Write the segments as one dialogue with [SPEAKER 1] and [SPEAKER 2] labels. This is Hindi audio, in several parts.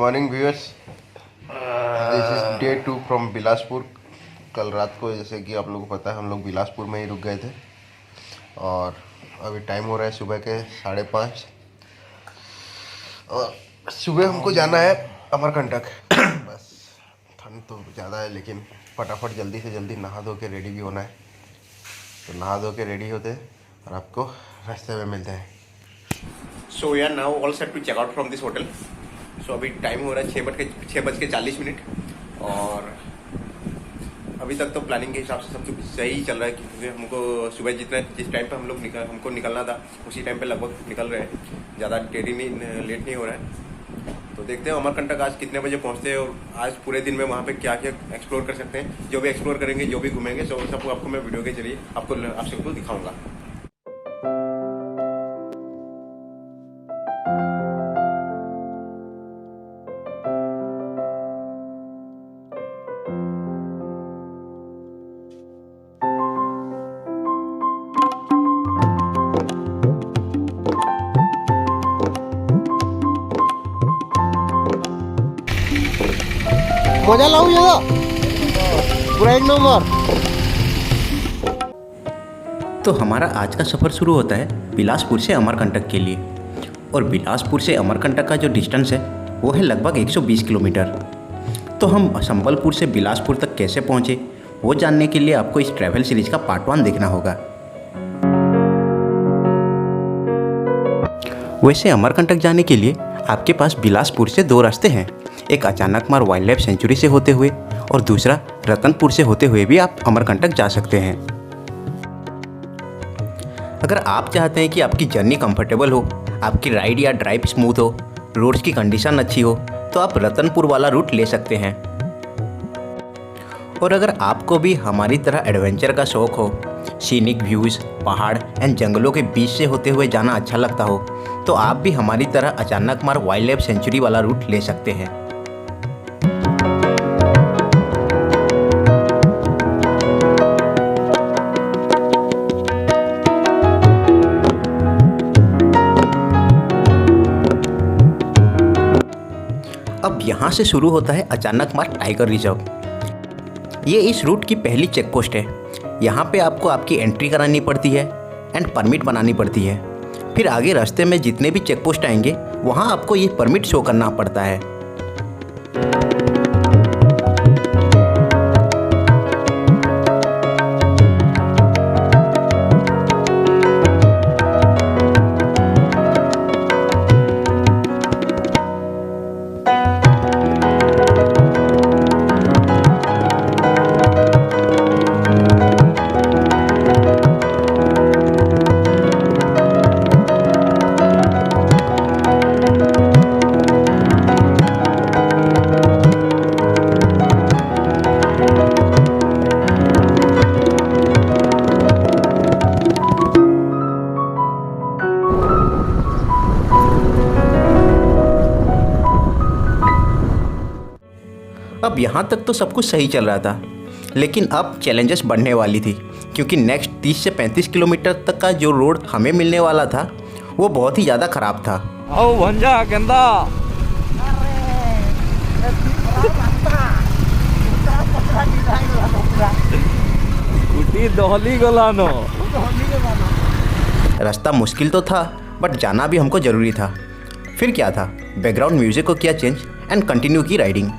[SPEAKER 1] Morning viewers, this is day 2 from Bilaspur. कल रात को जैसे कि आप लोगों को पता है हम लोग बिलासपुर में ही रुक गए थे और अभी टाइम हो रहा है सुबह के 5:30 और सुबह हमको जाना है अमरकंटक। बस ठंड तो ज़्यादा है लेकिन फटाफट जल्दी से जल्दी नहा धो के रेडी भी होना है, तो नहा धो के रेडी होते हैं और आपको रास्ते में मिलते हैं।
[SPEAKER 2] So we are now all set to check out from this hotel. So अभी टाइम हो रहा है 6:40 और अभी तक तो प्लानिंग के हिसाब से सब कुछ सही चल रहा है क्योंकि हमको सुबह जिस टाइम पे हमको निकलना था उसी टाइम पे लगभग निकल रहे हैं, ज़्यादा लेट नहीं हो रहा है। तो देखते हैं अमरकंटक आज कितने बजे पहुंचते हैं और आज पूरे दिन में वहाँ पे क्या क्या एक्सप्लोर कर सकते हैं। जो भी एक्सप्लोर करेंगे, जो भी घूमेंगे, सब आपको मैं वीडियो के जरिए आप सबको दिखाऊंगा।
[SPEAKER 1] मजा लाऊं ये पूरा 1 नंबर।
[SPEAKER 3] तो हमारा आज का सफ़र शुरू होता है बिलासपुर से अमरकंटक के लिए, और बिलासपुर से अमरकंटक का जो डिस्टेंस है वो है लगभग 120 किलोमीटर। तो हम संबलपुर से बिलासपुर तक कैसे पहुँचे वो जानने के लिए आपको इस ट्रैवल सीरीज का पार्ट 1 देखना होगा। वैसे अमरकंटक जाने के लिए आपके पास बिलासपुर से 2 रास्ते हैं, एक अचानकमार वाइल्ड लाइफ सेंचुरी से होते हुए और दूसरा रतनपुर से होते हुए भी आप अमरकंटक जा सकते हैं। अगर आप चाहते हैं कि आपकी जर्नी कंफर्टेबल हो, आपकी राइड या ड्राइव स्मूथ हो, रोड्स की कंडीशन अच्छी हो, तो आप रतनपुर वाला रूट ले सकते हैं। और अगर आपको भी हमारी तरह एडवेंचर का शौक़ हो, सीनिक व्यूज़, पहाड़ एंड जंगलों के बीच से होते हुए जाना अच्छा लगता हो, तो आप भी हमारी तरह अचानकमार वाइल्ड लाइफ सेंचुरी वाला रूट ले सकते हैं। अब यहाँ से शुरू होता है अचानकमार टाइगर रिजर्व। ये इस रूट की पहली चेक पोस्ट है। यहाँ पे आपको आपकी एंट्री करानी पड़ती है एंड परमिट बनानी पड़ती है। फिर आगे रास्ते में जितने भी चेक पोस्ट आएंगे वहाँ आपको ये परमिट शो करना पड़ता है। अब यहाँ तक तो सब कुछ सही चल रहा था, लेकिन अब चैलेंजेस बढ़ने वाली थी क्योंकि नेक्स्ट 30 से 35 किलोमीटर तक का जो रोड हमें मिलने वाला था वो बहुत ही ज़्यादा ख़राब था।
[SPEAKER 4] आओ भंजा केंदा स्कूटी दहली गलानो।
[SPEAKER 3] रास्ता मुश्किल तो था बट जाना भी हमको ज़रूरी था। फिर क्या था, बैकग्राउंड म्यूज़िक को किया चेंज एंड कंटिन्यू की राइडिंग।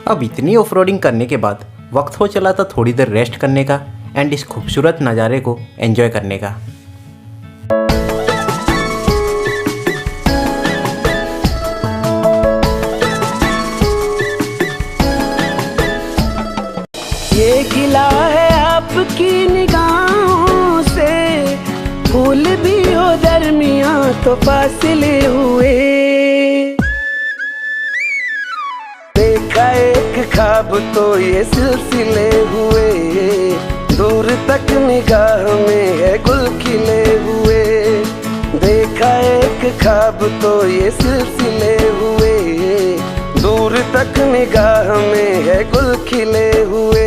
[SPEAKER 3] अब इतनी ऑफरोडिंग करने के बाद वक्त हो चला था थोड़ी देर रेस्ट करने का एंड इस खूबसूरत नज़ारे को एंजॉय करने का।
[SPEAKER 5] ये खिला है आपकी निगाहों से, फूल भी हो दरमियां तो फासले हुए। देखा एक ख्वाब तो ये सिलसिले हुए, दूर तक निगाह में है गुल खिले हुए। देखा एक ख्वाब तो ये सिलसिले हुए, दूर तक निगाह में है गुल खिले हुए।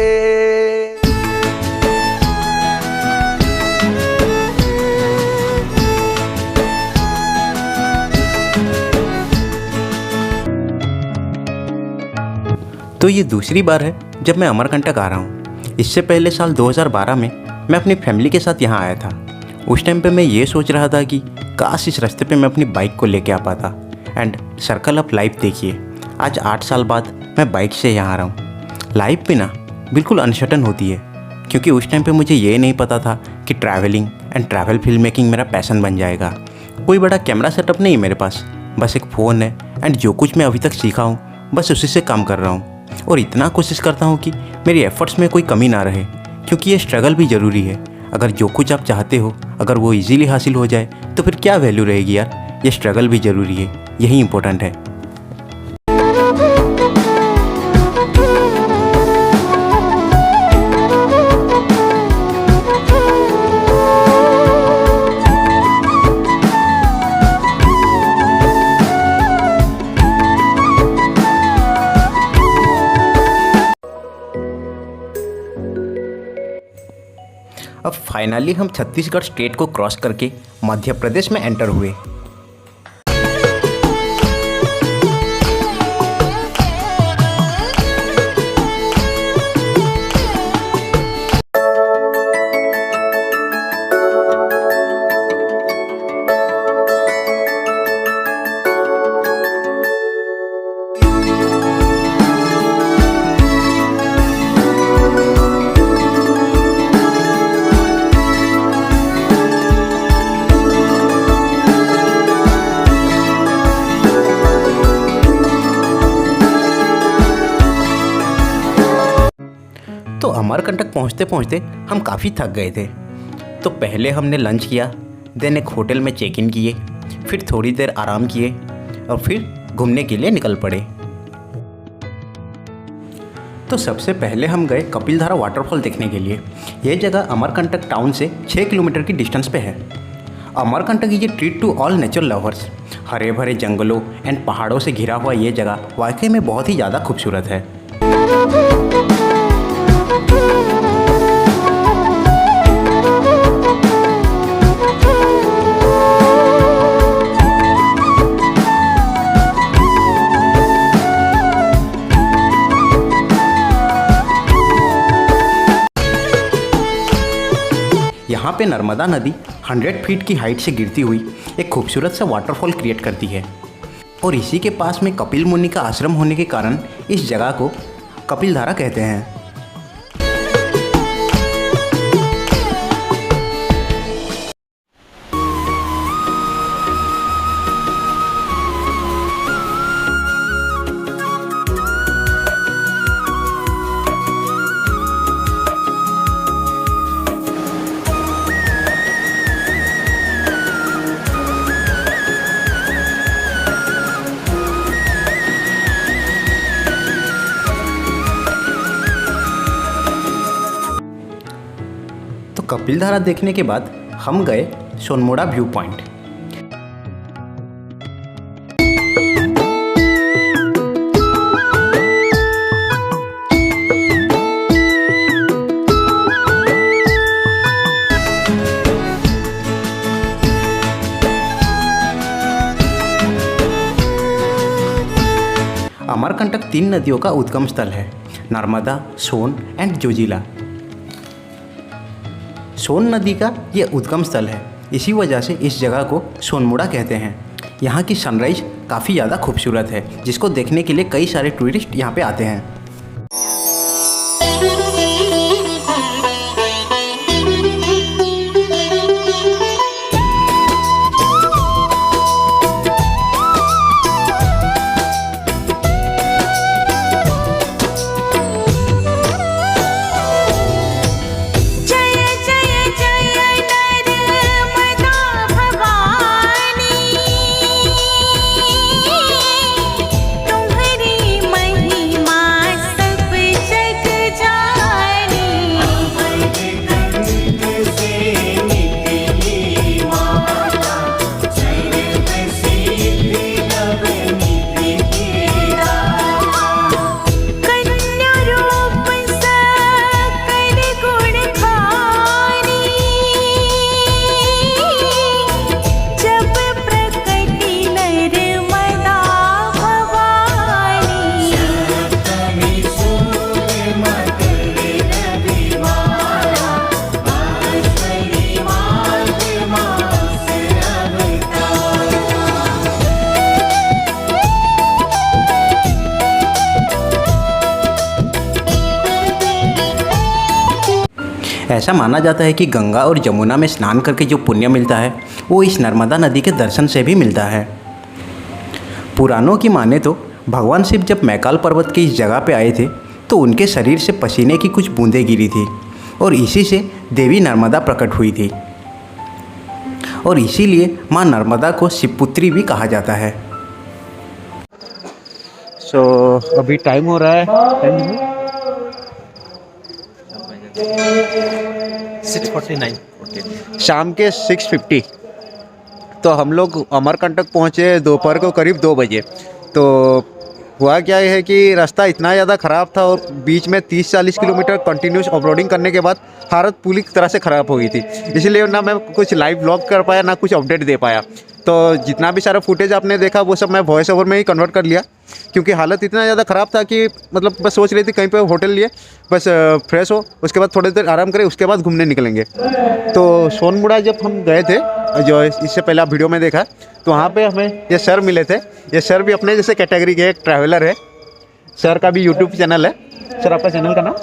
[SPEAKER 3] तो ये दूसरी बार है जब मैं अमरकंटक आ रहा हूँ। इससे पहले साल 2012 में मैं अपनी फैमिली के साथ यहाँ आया था। उस टाइम पे मैं ये सोच रहा था कि काश इस रास्ते पे मैं अपनी बाइक को लेके आ पाता। एंड सर्कल ऑफ लाइफ देखिए, आज 8 साल बाद मैं बाइक से यहाँ आ रहा हूँ। लाइफ भी ना बिल्कुल अनसर्टन होती है, क्योंकि उस टाइम पे मुझे ये नहीं पता था कि travelling and travel film making मेरा पैशन बन जाएगा। कोई बड़ा कैमरा सेटअप नहीं है मेरे पास, बस एक फ़ोन है एंड जो कुछ मैं अभी तक सीखा हूँ बस उसी से काम कर रहा हूँ। और इतना कोशिश करता हूँ कि मेरी एफ़र्ट्स में कोई कमी ना रहे, क्योंकि ये स्ट्रगल भी ज़रूरी है। अगर जो कुछ आप चाहते हो अगर वो इजीली हासिल हो जाए तो फिर क्या वैल्यू रहेगी यार। ये स्ट्रगल भी ज़रूरी है, यही इम्पोर्टेंट है। अब फाइनली हम छत्तीसगढ़ स्टेट को क्रॉस करके मध्य प्रदेश में एंटर हुए। तो अमरकंटक पहुँचते पहुँचते हम काफ़ी थक गए थे। तो पहले हमने लंच किया, देन एक होटल में चेक इन किए, फिर थोड़ी देर आराम किए और फिर घूमने के लिए निकल पड़े। तो सबसे पहले हम गए कपिलधारा वाटरफॉल देखने के लिए। ये जगह अमरकंटक टाउन से 6 किलोमीटर की डिस्टेंस पे है। Amarkantak is a treat to all nature lovers. हरे भरे जंगलों एंड पहाड़ों से घिरा हुआ ये जगह वाकई में बहुत ही ज़्यादा खूबसूरत है। यहाँ पे नर्मदा नदी 100 फीट की हाइट से गिरती हुई एक खूबसूरत सा वाटरफॉल क्रिएट करती है। और इसी के पास में कपिल मुनि का आश्रम होने के कारण इस जगह को कपिलधारा कहते हैं। तो कपिलधारा देखने के बाद हम गए सोनमुड़ा व्यू पॉइंट। अमरकंटक 3 नदियों का उद्गम स्थल है, नर्मदा, सोन एंड जोजिला। सोन नदी का ये उद्गम स्थल है, इसी वजह से इस जगह को सोनमुड़ा कहते हैं। यहाँ की सनराइज़ काफ़ी ज़्यादा खूबसूरत है, जिसको देखने के लिए कई सारे टूरिस्ट यहाँ पे आते हैं। ऐसा माना जाता है कि गंगा और जमुना में स्नान करके जो पुण्य मिलता है वो इस नर्मदा नदी के दर्शन से भी मिलता है। पुराणों की माने तो भगवान शिव जब मैकाल पर्वत की इस जगह पे आए थे तो उनके शरीर से पसीने की कुछ बूंदें गिरी थी और इसी से देवी नर्मदा प्रकट हुई थी और इसीलिए माँ नर्मदा को शिवपुत्री भी कहा जाता है।
[SPEAKER 1] सो अभी टाइम हो रहा है
[SPEAKER 6] 6:49
[SPEAKER 1] शाम के 6:50। तो हम लोग अमरकंटक पहुँचे दोपहर को करीब 2 बजे। तो हुआ क्या है कि रास्ता इतना ज़्यादा ख़राब था और बीच में 30-40 किलोमीटर कंटिन्यूस ऑफरोडिंग करने के बाद हालत पूरी तरह से ख़राब हो गई थी, इसलिए ना मैं कुछ लाइव व्लॉग कर पाया ना कुछ अपडेट दे पाया। तो जितना भी सारा फुटेज आपने देखा वो सब मैं वॉइस ओवर में ही कन्वर्ट कर लिया, क्योंकि हालत इतना ज़्यादा ख़राब था कि मतलब बस सोच रही थी कहीं पे होटल लिए बस फ्रेश हो, उसके बाद थोड़ी देर आराम करें, उसके बाद घूमने निकलेंगे। तो सोनमुड़ा जब हम गए थे, जो इससे पहले आप वीडियो में देखा, तो वहाँ पे हमें ये सर मिले थे। ये सर भी अपने जैसे कैटेगरी के एक ट्रैवलर है। सर का भी यूट्यूब चैनल है। सर आपका चैनल का नाम?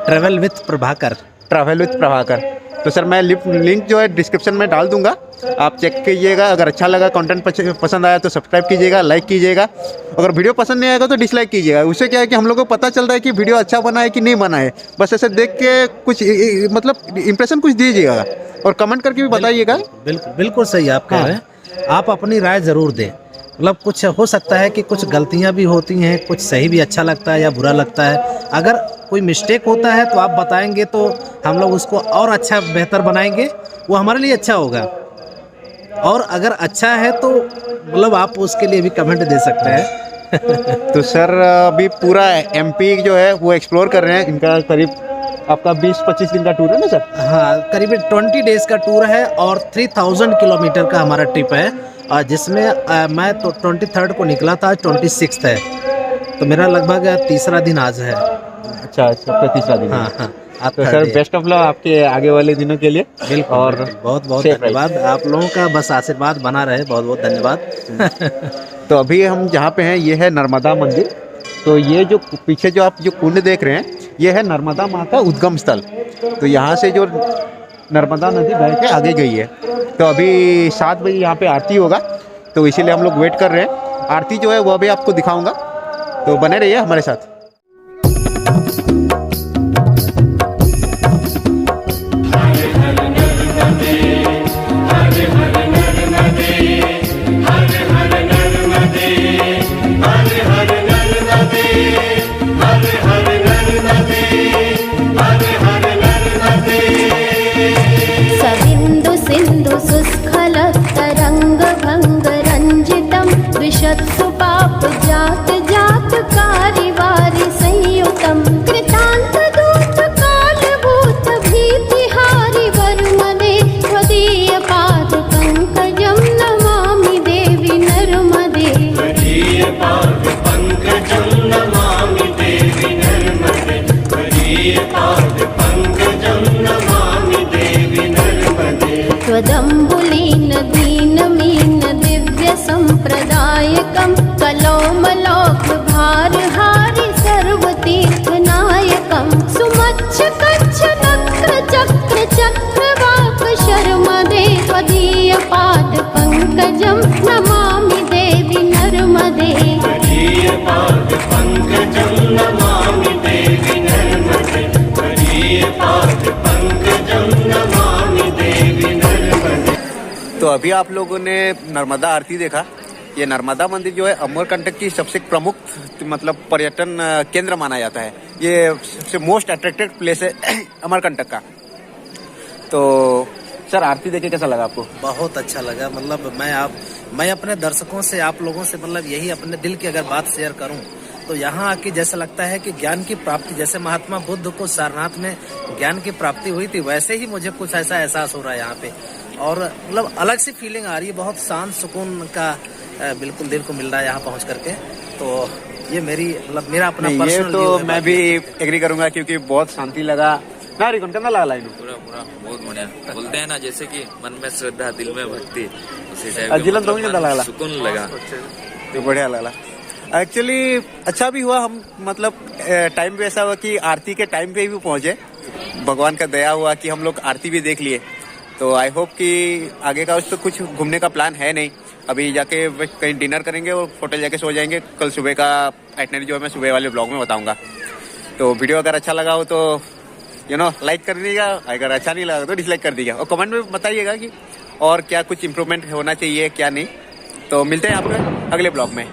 [SPEAKER 6] Travel with Prabhakar.
[SPEAKER 1] Travel with Prabhakar. तो सर मैं लिंक जो है डिस्क्रिप्शन में डाल दूंगा, आप चेक कीजिएगा। अगर अच्छा लगा, कंटेंट पसंद आया तो सब्सक्राइब कीजिएगा, लाइक कीजिएगा। अगर वीडियो पसंद नहीं आएगा तो डिसलाइक कीजिएगा। उससे क्या है कि हम लोग को पता चलता है कि वीडियो अच्छा बना है कि नहीं बना है। बस ऐसे देख के कुछ मतलब इंप्रेशन कुछ दीजिएगा और कमेंट करके भी बताइएगा।
[SPEAKER 6] बिल्कुल बिल्कुल सही आप कह रहे हैं। आप अपनी राय ज़रूर दें। मतलब कुछ हो सकता है कि कुछ गलतियां भी होती हैं, कुछ सही भी अच्छा लगता है या बुरा लगता है। अगर कोई मिस्टेक होता है तो आप बताएंगे तो हम लोग उसको और अच्छा बेहतर बनाएंगे, वो हमारे लिए अच्छा होगा। और अगर अच्छा है तो मतलब आप उसके लिए भी कमेंट दे सकते हैं।
[SPEAKER 1] तो सर अभी पूरा एमपी जो है वो एक्सप्लोर कर रहे हैं। इनका करीब आपका 20-25 दिन का टूर है ना सर?
[SPEAKER 6] हाँ, करीब 20 डेज़ का टूर है और 3000 किलोमीटर का हमारा ट्रिप है। और जिसमें मैं तो 23 को निकला था, 26 है, तो मेरा लगभग तीसरा दिन आज है।
[SPEAKER 1] अच्छा, आपका तीसरा दिन।
[SPEAKER 6] हाँ हाँ। आप
[SPEAKER 1] तो सर बेस्ट ऑफ लक आपके आगे वाले दिनों के लिए।
[SPEAKER 6] बिल्कुल, और बहुत बहुत
[SPEAKER 1] safe
[SPEAKER 6] धन्यवाद। आप लोगों का बस आशीर्वाद बना रहे, बहुत बहुत धन्यवाद।
[SPEAKER 1] तो अभी हम जहाँ पे हैं ये है नर्मदा मंदिर। तो ये जो पीछे जो आप जो कुंड देख रहे हैं ये है नर्मदा माँ का उद्गम स्थल। तो यहाँ से जो नर्मदा नदी बह के आगे गई है। तो अभी 7 बजे यहाँ पे आरती होगा, तो इसीलिए हम लोग वेट कर रहे हैं। आरती जो है वो अभी आपको दिखाऊंगा, तो बने रहिए हमारे साथ।
[SPEAKER 7] सविन्दु सिन्धु सुस्खल तरंग भंग रंजितम विशत्सु पाप जात जात कारी वारि संयुतम कृतांत दूत काल भूत भीतिहारि वरुमदे त्वदीय पाद पंकजम नमामि देवी नर्मदे। त्वदीय पाद पंकजम नमामि देवी नर्मदे। त्वदीय पाद पंकजम नमामि देवी नर्मदे। त्वदम्बुलीन दीनमीन दिव्य संप्रदायकं कलौमलोक भारहारि सर्वतीर्थनायकं सुमच्छ कच्छ नक्र चक्र चक्रवाक शर्मदे। त्वदीय पाद पंकजं नमामि देवी नर्मदे। त्वदीय पाद पंकजं नमामि देवी नर्मदे। त्वदीय पाद पंकजं नमामि देवी नर्मदे।
[SPEAKER 2] तो अभी आप लोगों ने नर्मदा आरती देखा। ये नर्मदा मंदिर जो है अमरकंटक की सबसे प्रमुख मतलब पर्यटन केंद्र माना जाता है। ये सबसे मोस्ट अट्रैक्टेड प्लेस है अमरकंटक का। तो सर आरती देखे कैसा लगा आपको?
[SPEAKER 6] बहुत अच्छा लगा। मतलब मैं अपने दर्शकों से, आप लोगों से मतलब यही अपने दिल की अगर बात शेयर करूं तो यहाँ आके जैसा लगता है कि ज्ञान की प्राप्ति, जैसे महात्मा बुद्ध को सारनाथ में ज्ञान की प्राप्ति हुई थी, वैसे ही मुझे कुछ ऐसा एहसास हो रहा है यहाँ पे। और मतलब अलग सी फीलिंग आ रही है, बहुत शांत सुकून का बिल्कुल दिल को मिल रहा है यहाँ पहुँच करके। तो ये मेरा अपना पर्सनल
[SPEAKER 2] तो मैं भी एग्री करूंगा, क्योंकि बहुत शांति लगा ना। रिकॉन करना लगा
[SPEAKER 8] पूरा बहुत बढ़िया। बोलते हैं ना जैसे कि मन में श्रद्धा दिल में भक्ति, उसी टाइप
[SPEAKER 2] अजिलन तो मुझे लगा
[SPEAKER 8] सुकून लगा।
[SPEAKER 2] तो बढ़िया लगा एक्चुअली। अच्छा भी हुआ हम मतलब टाइम पे ऐसा हुआ कि आरती के टाइम पे भी पहुंचे। भगवान का दया हुआ कि हम लोग आरती भी देख लिए। तो आई होप कि आगे का तो कुछ घूमने का प्लान है नहीं, अभी जाके कहीं डिनर करेंगे और होटल जाके सो जाएंगे। कल सुबह का आइटनरी जो है मैं सुबह वाले ब्लॉग में बताऊंगा। तो वीडियो अगर अच्छा लगा हो तो लाइक कर दीजिएगा, अगर अच्छा नहीं लगा तो डिसलाइक कर दीजिएगा, और कमेंट में बताइएगा कि और क्या कुछ इम्प्रूवमेंट होना चाहिए क्या नहीं। तो मिलते हैं आपको अगले ब्लॉग में।